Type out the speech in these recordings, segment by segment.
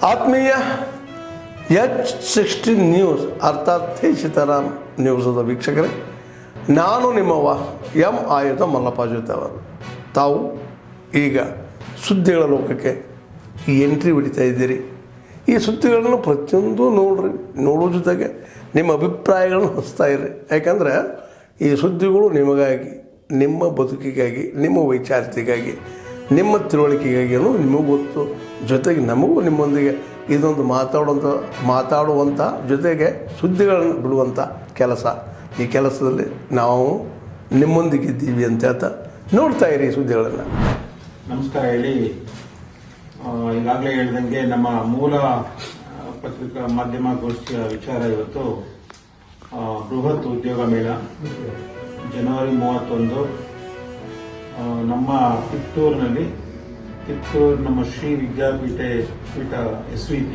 ಆತ್ಮೀಯ H16 news ಅರ್ಥಾತ್ ಸೀತಾರಾಮ್ ನ್ಯೂಸದ ವೀಕ್ಷಕರೇ, ನಾನು ನಿಮ್ಮವ ಎಂ ಆಯುಧ ಮಲ್ಲಪ್ಪ ಜೊತೆ ಅವರು. ತಾವು ಈಗ ಸುದ್ದಿಗಳ ಲೋಕಕ್ಕೆ ಎಂಟ್ರಿ ಹೊಡಿತಾ ಇದ್ದೀರಿ. ಈ ಸುದ್ದಿಗಳನ್ನು ಪ್ರತಿಯೊಂದು ನೋಡೋ ಜೊತೆಗೆ ನಿಮ್ಮ ಅಭಿಪ್ರಾಯಗಳನ್ನು ಹಚ್ತಾ ಇರ್ರಿ. ಯಾಕಂದರೆ ಈ ಸುದ್ದಿಗಳು ನಿಮಗಾಗಿ, ನಿಮ್ಮ ಬದುಕಿಗಾಗಿ, ನಿಮ್ಮ ವೈಚಾರಿಕೆಗಾಗಿ, ನಿಮ್ಮ ತಿಳುವಳಿಕೆಗಾಗಿ ನಿಮಗೂ ಗೊತ್ತು. ಜೊತೆಗೆ ನಮಗೂ ನಿಮ್ಮೊಂದಿಗೆ ಇದೊಂದು ಮಾತಾಡುವಂಥ ಜೊತೆಗೆ ಸುದ್ದಿಗಳನ್ನು ಬಿಡುವಂಥ ಕೆಲಸ. ಈ ಕೆಲಸದಲ್ಲಿ ನಾವು ನಿಮ್ಮೊಂದಿಗಿದ್ದೀವಿ ಅಂತ ಹೇಳ್ತಾ ನೋಡ್ತಾ ಇರಿ ಸುದ್ದಿಗಳನ್ನು. ನಮಸ್ಕಾರ. ಹೇಳಿ, ಈಗಾಗಲೇ ಹೇಳಿದಂಗೆ ನಮ್ಮ ಮೂಲ ಪತ್ರಿಕಾ ಮಾಧ್ಯಮ ಗೋಷ್ಠಿಯ ವಿಚಾರ ಇವತ್ತು ಬೃಹತ್ ಉದ್ಯೋಗ ಮೇಳ ಜನವರಿ 31 ನಮ್ಮ ಕಿತ್ತೂರು ನಮ್ಮ ಶ್ರೀ ವಿದ್ಯಾಪೀಠ SVP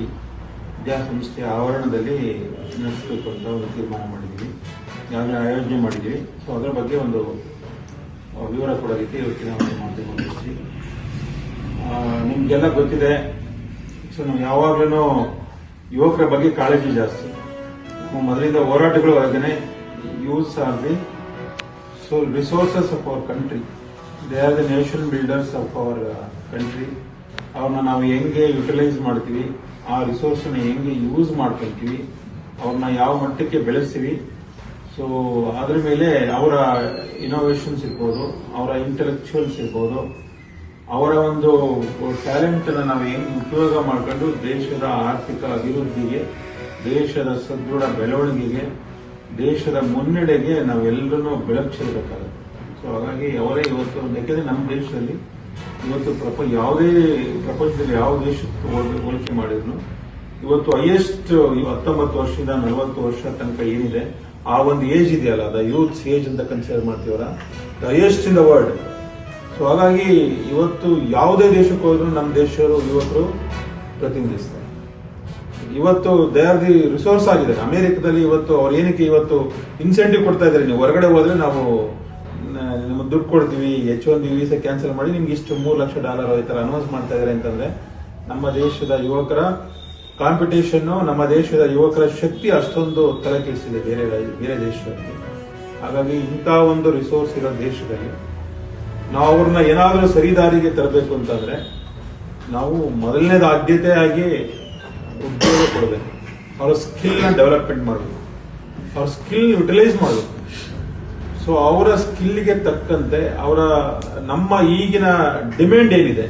ವಿದ್ಯಾಸಂಸ್ಥೆಯ ಆವರಣದಲ್ಲಿ ನಡೆಸಬೇಕು ಅಂತ ಒಂದು ತೀರ್ಮಾನ ಮಾಡಿದ್ದೀವಿ, ಈಗಾಗಲೇ ಆಯೋಜನೆ ಮಾಡಿದ್ದೀವಿ. ಸೊ ಅದರ ಬಗ್ಗೆ ಒಂದು ವಿವರ ಕೊಡೋದಕ್ಕೆ ಇವತ್ತಿನ ಒಂದು ಮಾಧ್ಯಮ ಗೋಷ್ಠಿ. ನಿಮ್ಗೆಲ್ಲ ಗೊತ್ತಿದೆ, ಸೊ ನಾವು ಯಾವಾಗಲೂ ಯುವಕರ ಬಗ್ಗೆ ಕಾಳಜಿ ಜಾಸ್ತಿ. ಮೊದಲಿಂದ ಹೋರಾಟಗಳು ಹಾಗೆಯೇ youths R the resources of our country. They are the nation builders of our country. ಅವ್ರನ್ನ ನಾವು ಹೆಂಗೆ ಯುಟಿಲೈಸ್ ಮಾಡ್ತೀವಿ, ಆ ರಿಸೋರ್ಸ್ನ ಹೆಂಗೆ ಯೂಸ್ ಮಾಡ್ಕೊಳ್ತೀವಿ, ಅವ್ರನ್ನ ಯಾವ ಮಟ್ಟಕ್ಕೆ ಬೆಳೆಸ್ತೀವಿ, ಸೊ ಅದ್ರ ಮೇಲೆ ಅವರ ಇನೋವೇಷನ್ಸ್ ಇರ್ಬೋದು, ಅವರ ಇಂಟೆಲೆಕ್ಚುಯಲ್ಸ್ ಇರ್ಬೋದು, ಅವರ ಒಂದು ಟ್ಯಾಲೆಂಟ್ ಅನ್ನು ನಾವು ಹೆಂಗೆ ಉಪಯೋಗ ಮಾಡ್ಕೊಂಡು ದೇಶದ ಆರ್ಥಿಕ ಅಭಿವೃದ್ಧಿಗೆ, ದೇಶದ ಸದೃಢ ಬೆಳವಣಿಗೆಗೆ, ದೇಶದ ಮುನ್ನಡೆಗೆ ನಾವೆಲ್ಲರೂ ಬೆಳಕು ಚೆಲ್ಲಬೇಕಾಗುತ್ತೆ. ಸೊ ಹಾಗಾಗಿ ಅವರೇ ಇವತ್ತು, ಯಾಕೆಂದ್ರೆ ನಮ್ಮ ದೇಶದಲ್ಲಿ ಇವತ್ತು ಯಾವುದೇ ಪ್ರಪಂಚದಲ್ಲಿ ಯಾವ ದೇಶಕ್ಕೆ ಹೋಲಿಕೆ ಮಾಡಿದ್ರು ಇವತ್ತು ಹೈಯೆಸ್ಟ್ 19 ವರ್ಷದಿಂದ 40 ವರ್ಷ ತನಕ ಏನಿದೆ ಆ ಒಂದು ಏಜ್ ಇದೆಯಲ್ಲ, ಅದ ಯೂತ್ಸ್ ಏಜ್ ಅಂತ ಕನ್ಸಿಡರ್ ಮಾಡ್ತೀವಲ್ಲ, the highest in the world. So ಹಾಗಾಗಿ ಇವತ್ತು ಯಾವುದೇ ದೇಶಕ್ಕೆ ಹೋದ್ರು ನಮ್ಮ ದೇಶರು ಯುವಕರು ಪ್ರತಿನಿಧಿಸ್ತಾರೆ. ಇವತ್ತು ದೇ ಆರ್ ದಿ ರಿಸೋರ್ಸ್ ಆಗಿದ್ದಾರೆ. ಅಮೆರಿಕದಲ್ಲಿ ಇವತ್ತು ಅವ್ರು ಏನಕ್ಕೆ ಇವತ್ತು ಇನ್ಸೆಂಟಿವ್ ಕೊಡ್ತಾ ಇದ್ದಾರೆ, ನೀವು ಹೊರಗಡೆ ಹೋದ್ರೆ ನಾವು ನಿಮ್ಗೆ ದುಡ್ಡು ಕೊಡ್ತೀವಿ, H1B ವೀಸಾ ಕ್ಯಾನ್ಸಲ್ ಮಾಡಿ ನಿಮ್ಗೆ ಇಷ್ಟು $3 ಲಕ್ಷ ಈ ತರ ಅನೌನ್ಸ್ ಮಾಡ್ತಾ ಇದ್ದಾರೆ ಅಂತಂದ್ರೆ ನಮ್ಮ ದೇಶದ ಯುವಕರ ಕಾಂಪಿಟೇಷನ್, ನಮ್ಮ ದೇಶದ ಯುವಕರ ಶಕ್ತಿ ಅಷ್ಟೊಂದು ತಲೆ ಕೆಡಿಸಿದೆ ಬೇರೆ ದೇಶದಲ್ಲಿ. ಹಾಗಾಗಿ ಇಂಥ ಒಂದು ರಿಸೋರ್ಸ್ ಇರೋ ದೇಶದಲ್ಲಿ ನಾವು ಅವ್ರನ್ನ ಏನಾದರೂ ಸರಿದಾರಿಗೆ ತರಬೇಕು ಅಂತಂದ್ರೆ ನಾವು ಮೊದಲನೇದು ಆದ್ಯತೆಯಾಗಿ ಉದ್ಯೋಗ ಕೊಡಬೇಕು, ಅವರ ಸ್ಕಿಲ್ ನ ಡೆವಲಪ್ಮೆಂಟ್ ಮಾಡಬೇಕು, ಅವ್ರ ಸ್ಕಿಲ್ ಯುಟಿಲೈಸ್ ಮಾಡಬೇಕು. ಸೊ ಅವರ ಸ್ಕಿಲ್ಗೆ ತಕ್ಕಂತೆ ನಮ್ಮ ಈಗಿನ ಡಿಮ್ಯಾಂಡ್ ಏನಿದೆ,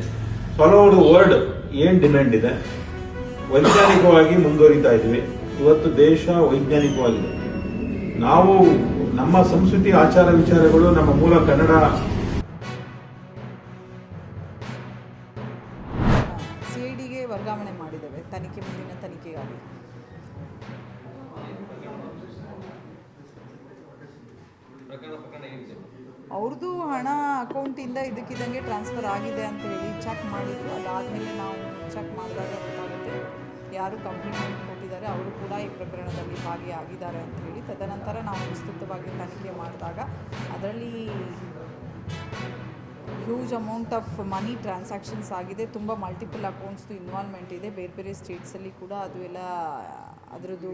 ಆಲ್ ಓವರ್ ದ ವರ್ಲ್ಡ್ ಏನ್ ಡಿಮ್ಯಾಂಡ್ ಇದೆ, ವೈಜ್ಞಾನಿಕವಾಗಿ ಮುಂದುವರಿತಾ ಇದ್ದೀವಿ. ಇವತ್ತು ದೇಶ ವೈಜ್ಞಾನಿಕವಾಗಿದೆ. ನಾವು ನಮ್ಮ ಸಂಸ್ಕೃತಿ, ಆಚಾರ ವಿಚಾರಗಳು, ನಮ್ಮ ಮೂಲ ಕನ್ನಡ CIDಗೆ ವರ್ಗಾವಣೆ ಮಾಡಿದ್ದೇವೆ ಮುಂದಿನ ತನಿಖೆಗಾಗಿ. ಅವ್ರದ್ದು ಹಣ ಅಕೌಂಟಿಂದ ಇದಕ್ಕಿದ್ದಂಗೆ ಟ್ರಾನ್ಸ್ಫರ್ ಆಗಿದೆ ಅಂತ ಹೇಳಿ ಚೆಕ್ ಮಾಡಿದ್ರು. ಅದಾದಮೇಲೆ ನಾವು ಚೆಕ್ ಮಾಡಿದಾಗ ಗೊತ್ತಾಗುತ್ತೆ ಯಾರು ಕಂಪ್ಲೇಂಟ್ ಕೊಟ್ಟಿದ್ದಾರೆ ಅವರು ಕೂಡ ಈ ಪ್ರಕರಣದಲ್ಲಿ ಭಾಗಿಯಾಗಿದ್ದಾರೆ ಅಂತ ಹೇಳಿ. ತದನಂತರ ನಾವು ವಿಸ್ತೃತವಾಗಿ ತನಿಖೆ ಮಾಡಿದಾಗ ಅದರಲ್ಲಿ huge amount of money transactions ಆಗಿದೆ. ತುಂಬ ಮಲ್ಟಿಪಲ್ ಅಕೌಂಟ್ಸ್ದು ಇನ್ವಾಲ್ವ್ಮೆಂಟ್ ಇದೆ. ಬೇರೆ ಸ್ಟೇಟ್ಸಲ್ಲಿ ಕೂಡ ಅದು ಎಲ್ಲ ಅದರದ್ದು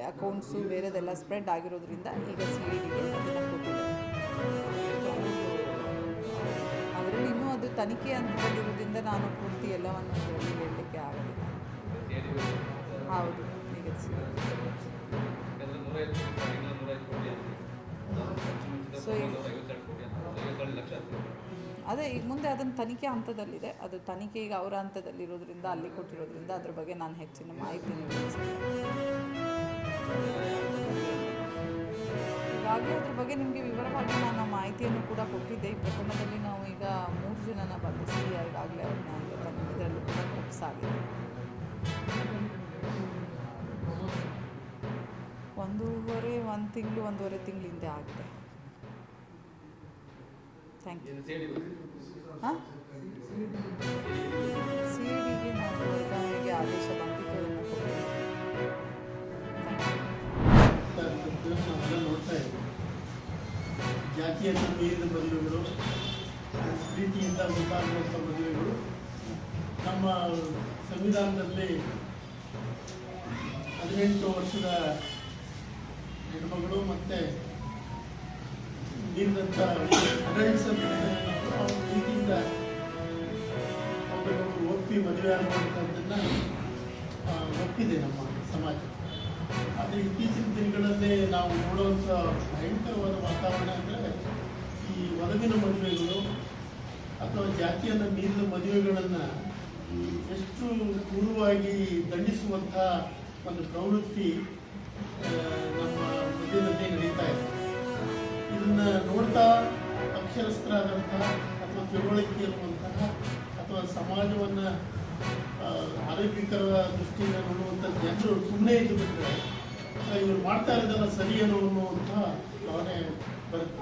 ಅಕೌಂಟ್ಸು ಬೇರೆದೆಲ್ಲ ಸ್ಪ್ರೆಡ್ ಆಗಿರೋದ್ರಿಂದ ಈಗ CIDಗೆ ಅದನ್ನು ಕೊಟ್ಟಿದ್ದಾರೆ. ಅದರಲ್ಲಿ ಇನ್ನೂ ಅದು ತನಿಖೆ ಹಂತದಲ್ಲಿರೋದ್ರಿಂದ ನಾನು ಪೂರ್ತಿ ಎಲ್ಲವನ್ನು ಇದರಲ್ಲಿ ಹೇಳಲಿಕ್ಕೆ ಆಗೋದಿಲ್ಲ. ಹೌದು, ಈಗ ಸೊ ಅದೇ ಈಗ ಮುಂದೆ ಅದನ್ನು ತನಿಖೆ ಹಂತದಲ್ಲಿದೆ. ಅದು ತನಿಖೆ ಈಗ ಅವರ ಹಂತದಲ್ಲಿರೋದ್ರಿಂದ, ಅಲ್ಲಿ ಕೊಟ್ಟಿರೋದ್ರಿಂದ ಅದ್ರ ಬಗ್ಗೆ ನಾನು ಹೆಚ್ಚಿನ ಮಾಹಿತಿ ನೀಡಲಿಲ್ಲ. ಈಗಾಗಲೇ ಅದ್ರ ಬಗ್ಗೆ ನಿಮಗೆ ವಿವರವಾಗಿ ನಾನು ಮಾಹಿತಿಯನ್ನು ಕೂಡ ಕೊಟ್ಟಿದ್ದೆ. ಈ ಪ್ರಕರಣದಲ್ಲಿ ನಾವು ಈಗ 3 ಜನನ ಬಂಧಿಸಿ ಈಗಾಗಲೇ ಅವ್ರನ್ನ ಇದರಲ್ಲೂ ಕೂಡ ಒಪ್ಪಿಸಾಗಿದೆ. 1.5 ತಿಂಗಳು ಹಿಂದೆ ಆಗಿದೆ. Thank you. ಹಾಂ, CIDಗೆ ನಾವು ವರ್ಗಾವಣೆಗೆ ಆದೇಶ ಬಂದಿತ್ತು, ಅದನ್ನು ಕೊಟ್ಟಿದ್ದೀವಿ. ಜಾತಿಯನ್ನು ಮೀರಿದ ಮದುವೆಗಳು, ಪ್ರೀತಿಯಿಂದ ಮುಂತಾಗುವಂಥ ಮದುವೆಗಳು ನಮ್ಮ ಸಂವಿಧಾನದಲ್ಲಿ 18 ವರ್ಷದ ಹೆಣ್ಮಗಳು ಮತ್ತು ನೀಡಿದಂಥ ಅಡಲ್ಟ್ಸ್ ಅಂತ ಅವ್ರ ರೀತಿಯಿಂದ ಒಬ್ಬರೊಬ್ಬರು ಒಪ್ಪಿ ಮದುವೆ ಆಗುವಂಥದ್ದನ್ನು ಒಪ್ಪಿದೆ ನಮ್ಮ ಸಮಾಜ. ಆದರೆ ಇತ್ತೀಚಿನ ದಿನಗಳಲ್ಲಿ ನಾವು ನೋಡುವಂಥ ಭಯಂಕರವಾದ ವಾತಾವರಣ ಅಂದರೆ ಈ ಒಲವಿನ ಮದುವೆಗಳು ಅಥವಾ ಜಾತಿಯನ್ನು ಮೀರಿದ ಮದುವೆಗಳನ್ನು ಎಷ್ಟು ಕ್ರೂರವಾಗಿ ದಂಡಿಸುವಂಥ ಒಂದು ಪ್ರವೃತ್ತಿ ನಮ್ಮ ಮಧ್ಯದಲ್ಲಿ ನಡೀತಾ ಇದೆ. ಇದನ್ನು ನೋಡ್ತಾ ಅಕ್ಷರಸ್ಥರಾದಂತಹ ಅಥವಾ ತಿಳುವಳಿಕೆ ಇರುವಂತಹ ಅಥವಾ ಸಮಾಜವನ್ನು ಆರೋಗ್ಯಕರ ದೃಷ್ಟಿಯಿಂದ ನೋಡುವಂಥ ಜನರು ಸುಮ್ಮನೆ ಇದ್ದು ಬಿಟ್ಟರೆ ಇವರು ಮಾಡ್ತಾ ಇರೋದೆಲ್ಲ ಸರಿ ಅನ್ನುವಂಥ ಭಾವನೆ ಬರುತ್ತೆ.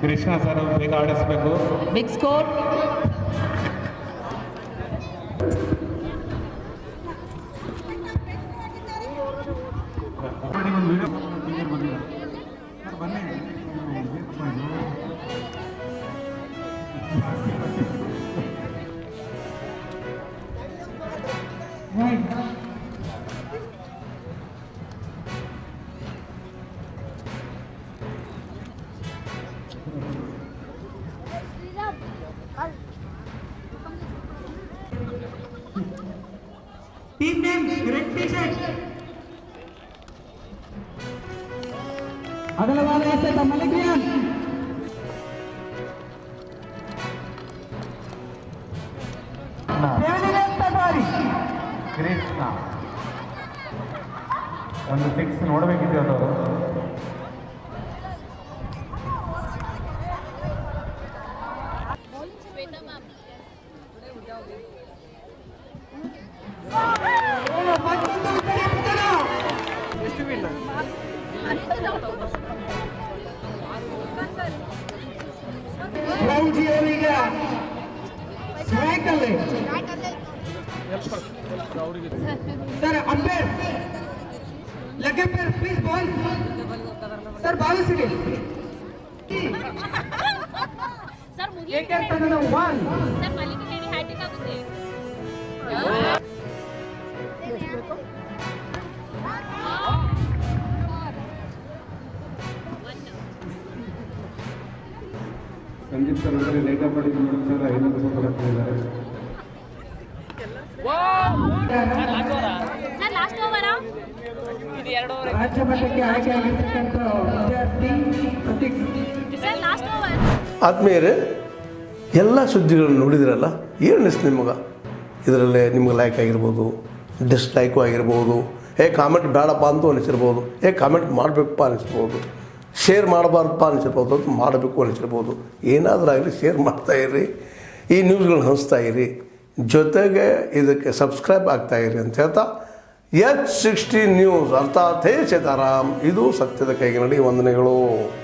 ಕೃಷ್ಣ ಸರ್ ಬೇಗ ಆಡಿಸ್ಬೇಕು. Big score. Team name, red t-shirt. अगला वाला ऐसे था मलिकियन. ಕೃಷ್ಣ ಒಂದು 6 ನೋಡಬೇಕಿದೆ ಅದು. जी ಅವರಿಗೆ ಸ್ಟ್ರೈಕ್ ಅಲ್ಲಿ ಸರ್ ಅಂಪೇರ್ ಲಗ್ಗೆ ಪೇರ್ ಪ್ಲೀಸ್ ಬಾಲ್ ಸರ್ ಭಾವಿಸಿಡಿ ಸರ್ ಮುಗಿ ಏಕೆ ಅಂತಂದ್ರೆ 1 ಸರ್ ಮಲ್ಲಿಗೆ ಹೇಳಿ ಹ್ಯಾಟ್ರಿಕ್ ಆಗುತ್ತೆ. ಸಂದೀಪ್ ಸರ್ ಅಂದರೆ ಲೇಟ್ ಮಾಡಿ ನೋಡ್ತಾರೆ 500 ರೂಪಾಯಿ ಹಾಕ್ತಿದ್ದಾರೆ. ಸರ್ ಲಾಸ್ಟ್ ಓವರ್ ರಾಜ್ಯ ಮಟ್ಟಕ್ಕೆ ಆಯ್ಕೆ ಆಗಿರ್ತಕ್ಕಂಥ ವಿದ್ಯಾರ್ಥಿ ಪ್ರತೀಕ್. Sir last over. ಆದ್ಮೇಲೆ ಎಲ್ಲ ಸುದ್ದಿಗಳನ್ನು ನೋಡಿದ್ರಲ್ಲ, ಏನು ಅನಿಸ್ತು ನಿಮಗೆ? ಇದರಲ್ಲೇ ನಿಮ್ಗೆ ಲೈಕ್ ಆಗಿರ್ಬೋದು, ಡಿಸ್ಲೈಕು ಆಗಿರ್ಬೋದು, ಕಾಮೆಂಟ್ ಬೇಡಪ್ಪ ಅಂತೂ ಅನಿಸಿರ್ಬೋದು, ಕಾಮೆಂಟ್ ಮಾಡಬೇಕಪ್ಪ ಅನಿಸ್ಬೋದು, ಶೇರ್ ಮಾಡಬಾರ್ದಪ್ಪ ಅನಿಸಿರ್ಬೋದು, ಅದು ಮಾಡಬೇಕು ಅನಿಸಿರ್ಬೋದು. ಏನಾದರೂ ಆಗಲಿ ಶೇರ್ ಮಾಡ್ತಾಯಿರಿ, ಈ ನ್ಯೂಸ್ಗಳನ್ನ ಹಂಚ್ತಾ ಇರಿ, ಜೊತೆಗೆ ಇದಕ್ಕೆ ಸಬ್ಸ್ಕ್ರೈಬ್ ಆಗ್ತಾಯಿರಿ ಅಂತ ಹೇಳ್ತಾ H16 ನ್ಯೂಸ್ ಅರ್ಥಾತ್ ಹೇ ಸೀತಾರಾಮ್, ಇದು ಸತ್ಯದ ಕೈಗೆ ನಡಿ. ವಂದನೆಗಳು.